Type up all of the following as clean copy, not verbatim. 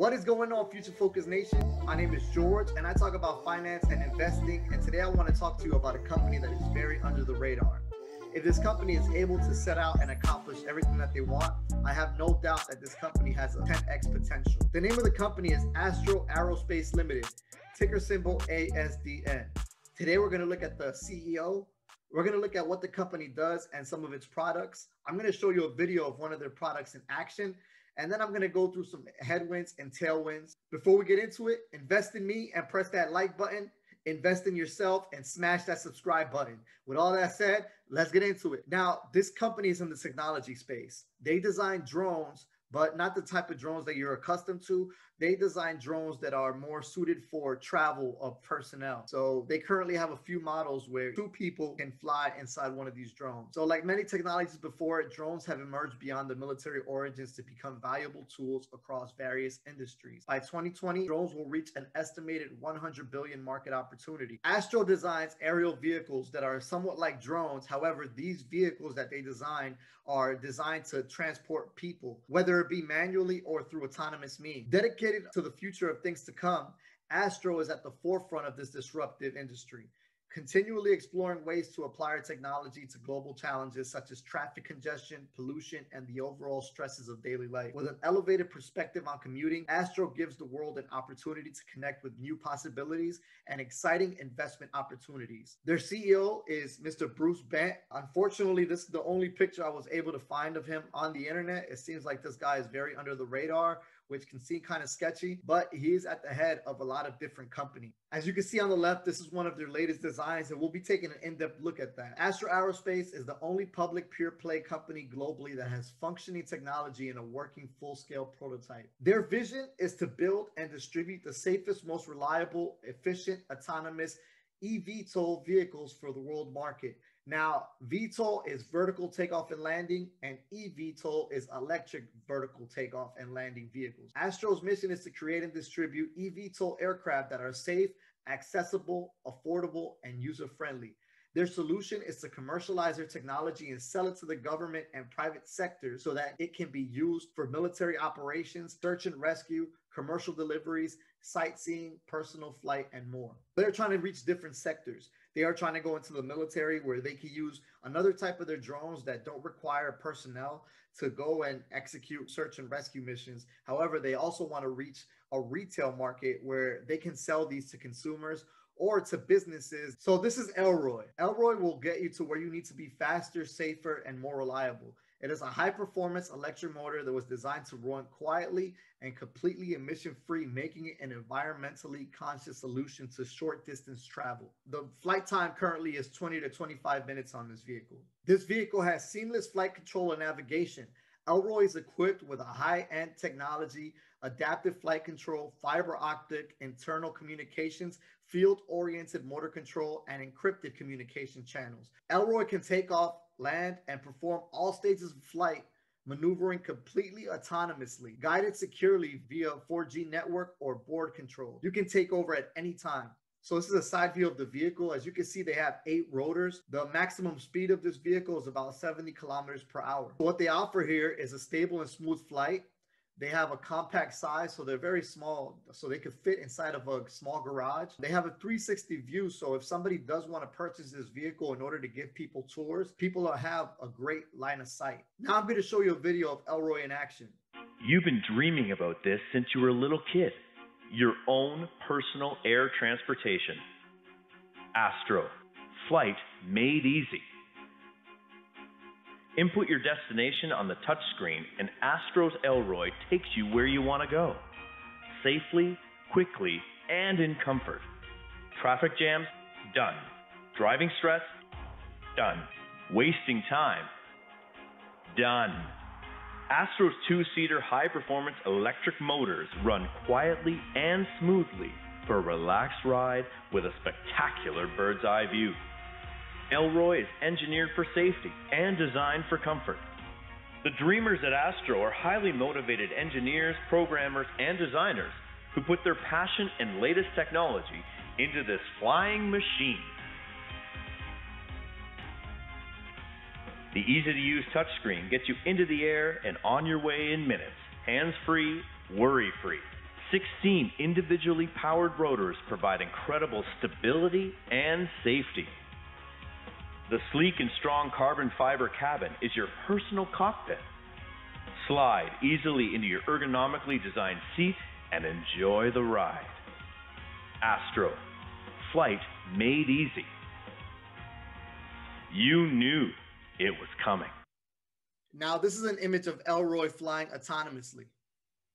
What is going on, Future Focus Nation? My name is George and I talk about finance and investing, and today I want to talk to you about a company that is very under the radar. If this company is able to set out and accomplish everything that they want, I have no doubt that this company has a 10x potential. The name of the company is Astro Aerospace Ltd, ticker symbol ASDN. Today we're going to look at the CEO. We're going to look at what the company does and some of its products. I'm going to show you a video of one of their products in action. And then I'm going to go through some headwinds and tailwinds. Before we get into it, invest in me and press that like button. Invest in yourself and smash that subscribe button. With all that said, let's get into it. Now, this company is in the technology space. They design drones, but not the type of drones that you're accustomed to. They design drones that are more suited for travel of personnel. So they currently have a few models where 2 people can fly inside one of these drones. So like many technologies before it, drones have emerged beyond the military origins to become valuable tools across various industries. By 2020, drones will reach an estimated 100 billion market opportunity. Astro designs aerial vehicles that are somewhat like drones. However, these vehicles that they design are designed to transport people, whether it be manually or through autonomous means. Dedicated to the future of things to come, Astro is at the forefront of this disruptive industry, continually exploring ways to apply our technology to global challenges such as traffic congestion, pollution, and the overall stresses of daily life. With an elevated perspective on commuting, Astro gives the world an opportunity to connect with new possibilities and exciting investment opportunities. Their CEO is Mr. Bruce Bent. Unfortunately, this is the only picture I was able to find of him on the internet. It seems like this guy is very under the radar, which can seem kind of sketchy, but he's at the head of a lot of different companies. As you can see on the left, this is one of their latest designs, and we'll be taking an in-depth look at that. Astro Aerospace is the only public pure-play company globally that has functioning technology in a working full-scale prototype. Their vision is to build and distribute the safest, most reliable, efficient, autonomous eVTOL vehicles for the world market. Now, VTOL is vertical takeoff and landing, and eVTOL is electric vertical takeoff and landing vehicles. Astro's mission is to create and distribute eVTOL aircraft that are safe, accessible, affordable, and user-friendly. Their solution is to commercialize their technology and sell it to the government and private sectors so that it can be used for military operations, search and rescue, commercial deliveries, sightseeing, personal flight, and more. They're trying to reach different sectors. They are trying to go into the military where they can use another type of their drones that don't require personnel to go and execute search and rescue missions. However, they also want to reach a retail market where they can sell these to consumers or to businesses. So this is Elroy. Elroy will get you to where you need to be faster, safer, and more reliable. It is a high-performance electric motor that was designed to run quietly and completely emission-free, making it an environmentally conscious solution to short-distance travel. The flight time currently is 20 to 25 minutes on this vehicle. This vehicle has seamless flight control and navigation. Elroy is equipped with a high-end technology, adaptive flight control, fiber optic internal communications, field-oriented motor control, and encrypted communication channels. Elroy can take off, land, and perform all stages of flight, maneuvering completely autonomously, guided securely via 4G network or board control. You can take over at any time. So this is a side view of the vehicle. As you can see, they have 8 rotors. The maximum speed of this vehicle is about 70 kilometers per hour. What they offer here is a stable and smooth flight. They have a compact size, so they're very small, so they could fit inside of a small garage. They have a 360 view, so if somebody does want to purchase this vehicle in order to give people tours, people will have a great line of sight. Now I'm going to show you a video of Elroy in action. You've been dreaming about this since you were a little kid. Your own personal air transportation. Astro. Flight made easy. Input your destination on the touchscreen and Astro's Elroy takes you where you want to go. Safely, quickly, and in comfort. Traffic jams? Done. Driving stress? Done. Wasting time? Done. Astro's 2-seater high-performance electric motors run quietly and smoothly for a relaxed ride with a spectacular bird's-eye view. Elroy is engineered for safety and designed for comfort. The dreamers at Astro are highly motivated engineers, programmers, and designers who put their passion and latest technology into this flying machine. The easy-to-use touchscreen gets you into the air and on your way in minutes, hands-free, worry-free. 16 individually powered rotors provide incredible stability and safety. The sleek and strong carbon fiber cabin is your personal cockpit. Slide easily into your ergonomically designed seat and enjoy the ride. Astro, flight made easy. You knew it was coming. Now, this is an image of Elroy flying autonomously.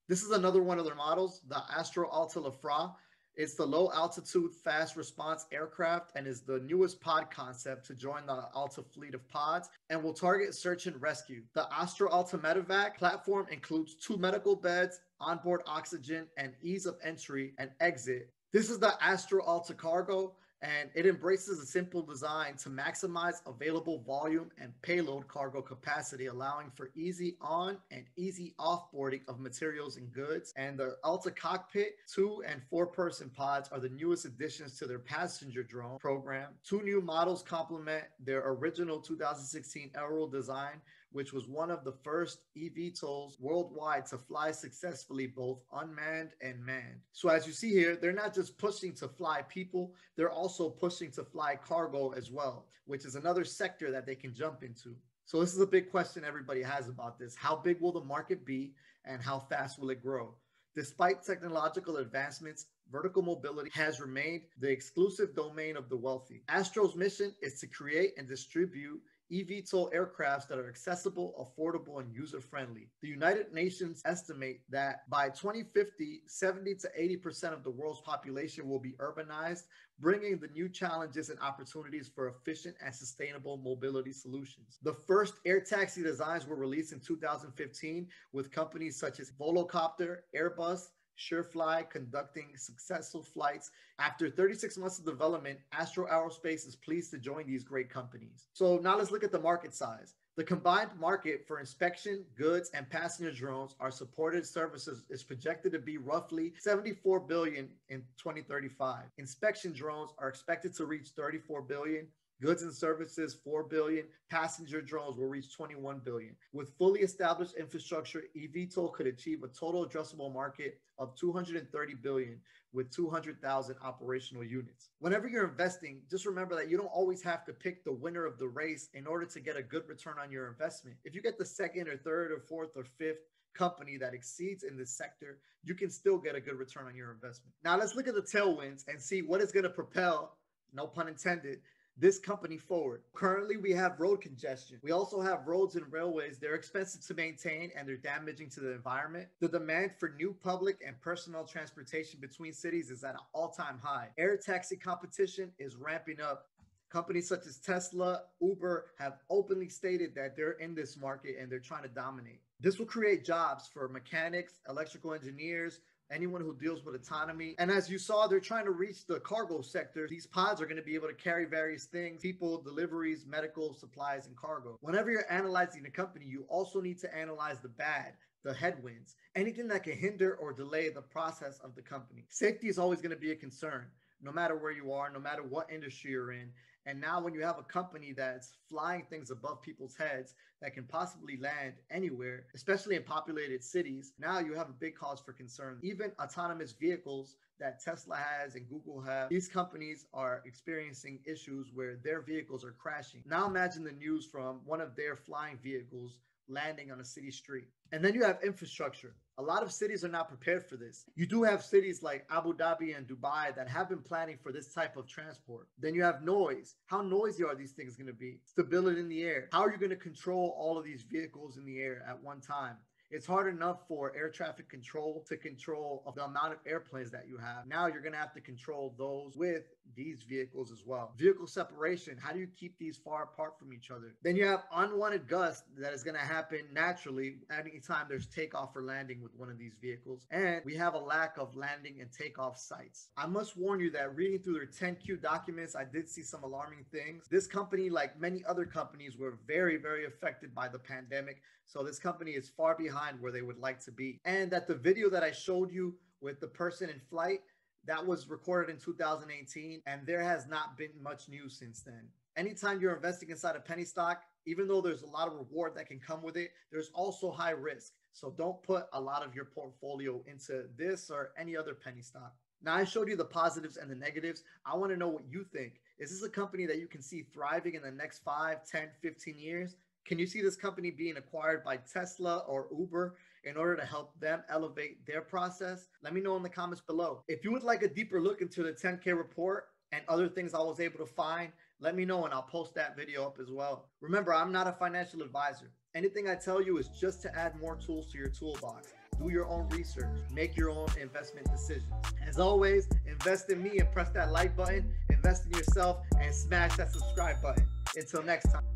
This is another one of their models, the Astro Aerospace. It's the low altitude fast response aircraft and is the newest pod concept to join the Alta fleet of pods and will target search and rescue. The Astro Alta Medevac platform includes 2 medical beds, onboard oxygen, and ease of entry and exit. This is the Astro Alta Cargo, and it embraces a simple design to maximize available volume and payload cargo capacity, allowing for easy on and easy offboarding of materials and goods. And the Alta Cockpit 2 and 4-person pods are the newest additions to their passenger drone program. 2 new models complement their original 2016 Elroy design, which was one of the first eVTOLs worldwide to fly successfully both unmanned and manned. So as you see here, they're not just pushing to fly people, they're also pushing to fly cargo as well, which is another sector that they can jump into. So this is a big question everybody has about this. How big will the market be and how fast will it grow? Despite technological advancements, vertical mobility has remained the exclusive domain of the wealthy. Astro's mission is to create and distribute eVTOL aircrafts that are accessible, affordable, and user-friendly. The United Nations estimate that by 2050, 70 to 80% of the world's population will be urbanized, bringing the new challenges and opportunities for efficient and sustainable mobility solutions. The first air taxi designs were released in 2015 with companies such as Volocopter, Airbus, Surefly conducting successful flights. After 36 months of development, Astro Aerospace is pleased to join these great companies. So now let's look at the market size. The combined market for inspection, goods, and passenger drones are supported services is projected to be roughly $74 billion in 2035. Inspection drones are expected to reach $34 billion. Goods and services, $4 billion. Passenger drones will reach $21 billion. With fully established infrastructure, eVTOL could achieve a total addressable market of $230 billion with 200,000 operational units. Whenever you're investing, just remember that you don't always have to pick the winner of the race in order to get a good return on your investment. If you get the second or third or fourth or fifth company that exceeds in this sector, you can still get a good return on your investment. Now let's look at the tailwinds and see what is going to propel, no pun intended, this company forward. Currently, we have road congestion. We also have roads and railways. They're expensive to maintain and they're damaging to the environment. The demand for new public and personal transportation between cities is at an all-time high. Air taxi competition is ramping up. Companies such as Tesla, Uber have openly stated that they're in this market and they're trying to dominate. This will create jobs for mechanics, electrical engineers, anyone who deals with autonomy. And as you saw, they're trying to reach the cargo sector. These pods are going to be able to carry various things, people, deliveries, medical supplies, and cargo. Whenever you're analyzing a company, you also need to analyze the bad, the headwinds, anything that can hinder or delay the process of the company. Safety is always going to be a concern, no matter where you are, no matter what industry you're in. And now when you have a company that's flying things above people's heads that can possibly land anywhere, especially in populated cities, now you have a big cause for concern. Even autonomous vehicles that Tesla has and Google have, these companies are experiencing issues where their vehicles are crashing. Now imagine the news from one of their flying vehicles landing on a city street. And then you have infrastructure. A lot of cities are not prepared for this. You do have cities like Abu Dhabi and Dubai that have been planning for this type of transport. Then you have noise. How noisy are these things going to be? Stability in the air. How are you going to control all of these vehicles in the air at one time? It's hard enough for air traffic control to control the amount of airplanes that you have. Now you're going to have to control those with these vehicles as well. Vehicle separation. How do you keep these far apart from each other? Then you have unwanted gust that is going to happen naturally anytime there's takeoff or landing with one of these vehicles. And we have a lack of landing and takeoff sites. I must warn you that reading through their 10Q documents, I did see some alarming things. This company, like many other companies, were very, very affected by the pandemic. So this company is far behind where they would like to be. And that the video that I showed you with the person in flight, that was recorded in 2018, and there has not been much news since then. Anytime you're investing inside a penny stock, Even though there's a lot of reward that can come with it, there's also high risk. So don't put a lot of your portfolio into this or any other penny stock. Now, I showed you the positives and the negatives. I want to know what you think. Is this a company that you can see thriving in the next 5, 10, 15 years? Can you see this company being acquired by Tesla or Uber in order to help them elevate their process? Let me know in the comments below. If you would like a deeper look into the 10K report and other things I was able to find, let me know and I'll post that video up as well. Remember, I'm not a financial advisor. Anything I tell you is just to add more tools to your toolbox. Do your own research, make your own investment decisions. As always, invest in me and press that like button, invest in yourself and smash that subscribe button. Until next time.